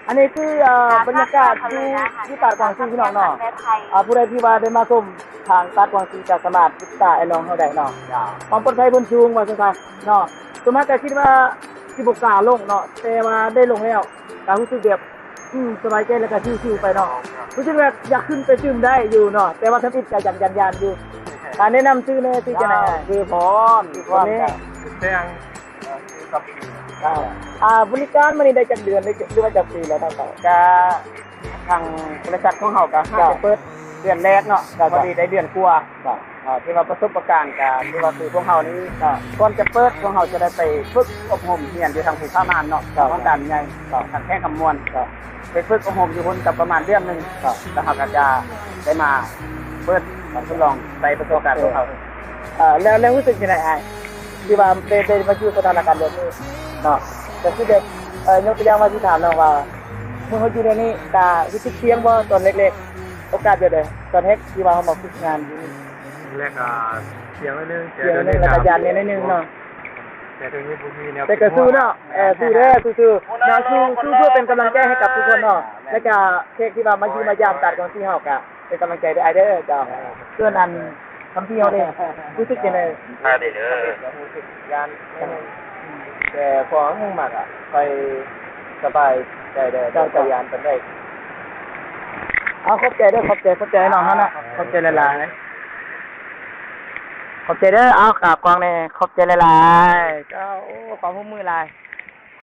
อันนี้คือบรรยากาศที่ตาดกวางซีพี่น้องเนาะผู้ใดที่ว่าได้มาชมทางตาดกวางซีจะสามารถติดตามไอ้น้องเขาได้เนาะความปลอดภัยบนสูงว่าจังซั่นเนาะส่วนมากก็คิดว่าสิบ่กล้าลงเนาะแต่ว่าได้ลงแล้วก็รู้สึกแบบสบายใจแล้วก็ชิวๆไปเนาะรู้สึกว่าอยากขึ้นไปดื่มได้อยู่เนาะแต่ว่าถ้าติดก็ยันอยู่แนะนำชื่อแน่ที่จะไหนคือพร้อมนี้แจ้งกับบริการมันได้จักเดือนหรือว่าจักปีแล้วเนาะก็ทางบริษัทของเฮาก็จะเปิดเดือนแรกเนาะก็พอดีได้เดือนกว่าที่ว่าประสบการณ์การที่ว่าคือพวกเฮานี้ก่อนจะเปิดพวกเฮาจะได้ไปฝึกอบรมเรียนอยู่ทางภูพามานเนาะทางด้านใหญ่ทางแท่งคำมวลไปฝึกอบรมอยู่คนกับประมาณเดือนนึงแล้วเฮาก็จะได้มาเปิดทดลองไปประสบการณ์พวกเฮาแล้วรู้สึกยังไงอ้ายที่ว่าได้มาอยู่สถานการณ์แบบนี้เนาะแต่คือแบบยกตัวอย่างมาที่ถามเนาะว่าเมื่อเขาอยู่ในนี้ตารู้สึกเสี่ยงบ่ตอนเล็กๆโอกาสเดียวเด้ตอนเฮ็ดที่ว่าเขามาฝึกงานอยู่นี่แรกเสียงนิดนึงแล้วก็ยานนิดนึงเนาะแต่ตรงนี้ผมมีแนวแต่ก็สู้เนาะสู้เด้อสู้ๆนะสู้เพื่อเป็นกำลังใจให้กับทุกคนเนาะแล้วก็เค้กที่ว่ามาอยู่มายามตัดของที่เฮาก็เป็นกำลังใจได้เด้อจ้าเพื่อนอันคำที่เฮาได้รู้สึกยังไงได้เด้อรู้สึกยานแต่พอห้องหมักไปสบายใจได้จักรยานเป็นได้ขอบใจเด้อขอบใจน้องเฮานะขอบใจหลายๆขอบใจเด้อเอากราบกวางแน่ขอบใจหลายๆเจ้าขอมือหลาย